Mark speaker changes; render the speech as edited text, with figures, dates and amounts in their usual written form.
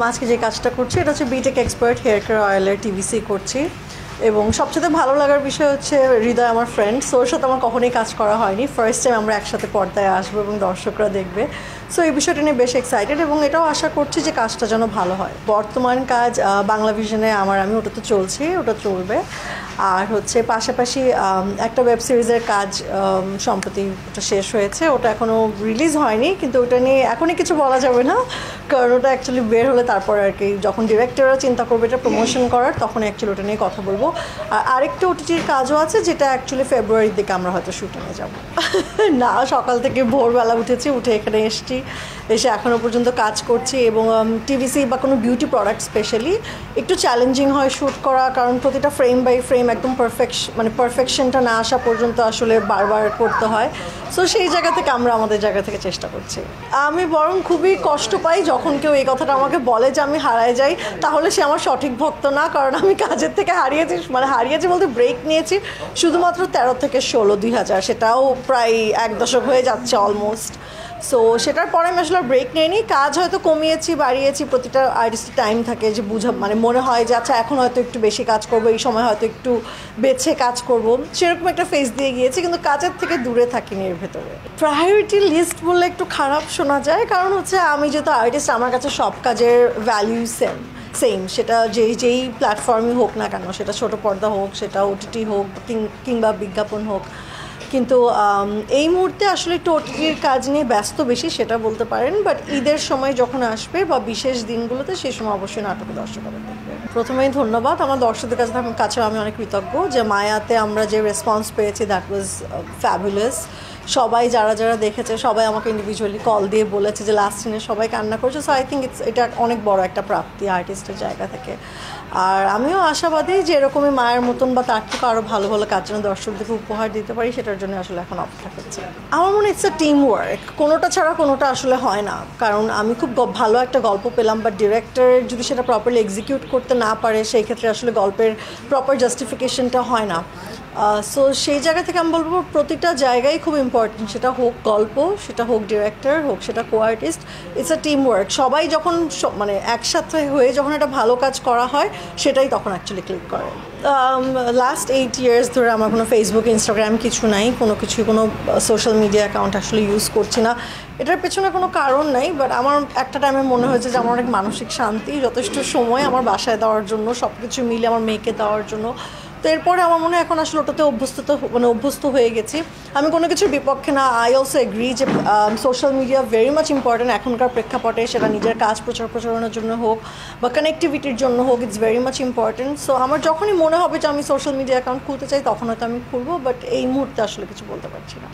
Speaker 1: আজকে যে কাজটা করছি এটা হচ্ছে বিটেক এক্সপার্ট হেয়ার কেয়ার অয়েলের টিভিসি করছি এবং সবচেয়ে ভালো লাগার বিষয় হচ্ছে হৃদয় আমার ফ্রেন্ড, সো ওর সাথে আমার কখনোই কাজ করা হয়নি। ফার্স্ট টাইম আমরা একসাথে পর্দায় আসবো এবং দর্শকরা দেখবে, সো এই বিষয়টা নিয়ে বেশ এক্সাইটেড এবং এটাও আশা করছি যে কাজটা যেন ভালো হয়। বর্তমান কাজ বাংলা ভিশনে আমি ওটা তো চলছে, ওটা চলবে। আর হচ্ছে পাশাপাশি একটা ওয়েব সিরিজের কাজ সম্প্রতি ওটা শেষ হয়েছে, ওটা এখনও রিলিজ হয়নি, কিন্তু ওটা নিয়ে এখনই কিছু বলা যাবে না, কারণ ওটা অ্যাকচুয়ালি বের হলে তারপর আর কি যখন ডিরেক্টররা চিন্তা করবে এটা প্রমোশন করার, তখন অ্যাকচুয়ালি ওটা নিয়ে কথা বলবো। আর আরেকটা ওটিটির কাজও আছে যেটা অ্যাকচুয়ালি ফেব্রুয়ারির দিকে আমরা হয়তো শুটিংয়ে যাব। না, সকাল থেকে ভোরবেলা উঠেছি, উঠে এখানে এসে এখনও পর্যন্ত কাজ করছি এবং টিভিসি বা কোনো বিউটি প্রোডাক্ট স্পেশালি একটু চ্যালেঞ্জিং হয় শ্যুট করা, কারণ প্রতিটা ফ্রেম বাই ফ্রেম একদম পারফেকশনটা না আসা পর্যন্ত আসলে বারবার করতে হয়। সো সেই জায়গা থেকে আমরা আমাদের জায়গা থেকে চেষ্টা করছি। আমি বরং খুবই কষ্ট পাই যখন কেউ এই কথাটা আমাকে বলে যে আমি হারায় যাই, তাহলে সে আমার সঠিক ভক্ত না, কারণ আমি কাজের থেকে হারিয়েছি বলতে ব্রেক নিয়েছি শুধুমাত্র 13 থেকে 16 2000, সেটাও প্রায় 1 দশক হয়ে যাচ্ছে অলমোস্ট। সো সেটার পরে আমি আসলে ব্রেক নিইনি, কাজ হয়তো কমিয়েছি বাড়িয়েছি, প্রতিটা আর্টিস্টের টাইম থাকে যে মনে হয় যে আচ্ছা এখন হয়তো একটু বেশি কাজ করবো, এই সময় হয়তো একটু বেছে কাজ করব, সেরকম একটা ফেজ দিয়ে গিয়েছি, কিন্তু কাজের থেকে দূরে থাকিনি এর ভেতরে। প্রায়োরিটি লিস্ট বললে একটু খারাপ শোনা যায়, কারণ হচ্ছে আমি যেহেতু আর্টিস্ট, আমার কাছে সব কাজের ভ্যালিউ সেম, সেটা যেই প্ল্যাটফর্মই হোক না কেন, সেটা ছোট পর্দা হোক, সেটা ওটিটি হোক কিংবা বিজ্ঞাপন হোক। কিন্তু এই মুহূর্তে আসলে একটু ওটিটির কাজ নিয়ে ব্যস্ত বেশি, সেটা বলতে পারেন। বাট ঈদের সময় যখন আসবে বা বিশেষ দিনগুলোতে, সেই সময় অবশ্যই নাটকে দর্শকরা দেখবে। প্রথমেই ধন্যবাদ আমার দর্শকদের কাছে আমি অনেক কৃতজ্ঞ যে মায়াতে আমরা যে রেসপন্স পেয়েছি, দ্যাট ওয়াজ ফ্যাবুলাস। সবাই যারা দেখেছে সবাই আমাকে ইন্ডিভিজুয়ালি কল দিয়ে বলেছে যে লাস্ট সিনে সবাই কান্না করছে। সো আই থিঙ্ক এটা অনেক বড় একটা প্রাপ্তি আর্টিস্টের জায়গা থেকে। আর আমিও আশাবাদী যে এরকমই মায়ের মতন বা তার থেকে আরও ভালো ভালো কাজ যেন দর্শকদেরকে উপহার দিতে পারি, সেটার জন্য আসলে এখন অপেক্ষা করছি। আমার মনে ইটস আ টিম ওয়ার্ক, কোনোটা ছাড়া কোনোটা আসলে হয় না। কারণ আমি খুব ভালো একটা গল্প পেলাম, বাট ডিরেক্টর যদি সেটা প্রপারলি এক্সিকিউট করতে না পারে, সেই ক্ষেত্রে আসলে গল্পের প্রপার জাস্টিফিকেশনটা হয় না। সো সেই জায়গা থেকে আমি বলবো প্রতিটা জায়গায় খুব ইম্পর্টেন্ট, সেটা হোক গল্প, সেটা হোক ডিরেক্টর, হোক সেটা co artist, it's a team work. সবাই যখন একসাথে হয়ে যখন একটা ভালো কাজ করা হয়, সেটাই তখন অ্যাকচুয়ালি ক্লিক করে। লাস্ট 8 years ধরে আমার কোনো ফেসবুক ইনস্টাগ্রাম কিছু নাই, কোনো সোশ্যাল মিডিয়া অ্যাকাউন্ট আসলে ইউজ করছি না। এটার পেছনে কোনো কারণ নাই, বাট আমার একটা টাইমে মনে হয়েছে যে আমার অনেক মানসিক শান্তি, যথেষ্ট সময় আমার বাসায় দেওয়ার জন্য, সব কিছু মিলে আমার মেয়েকে দেওয়ার জন্য। তো এরপরে আমার মনে হয় এখন আসলে ওটাতে অভ্যস্ত হয়ে গেছি। আমি কোনো কিছুর বিপক্ষে না। আই অলসো এগ্রি যে social media very much important এখনকার প্রেক্ষাপটে, সেটা নিজের কাজ প্রচারণার জন্য হোক বা কানেক্টিভিটির জন্য হোক, it's very much important. So আমার যখনই মনে হবে যে আমি সোশ্যাল মিডিয়া অ্যাকাউন্ট খুলতে চাই, তখন হয়তো আমি খুলবো, বাট এই মুহূর্তে আসলে কিছু বলতে পারছি না।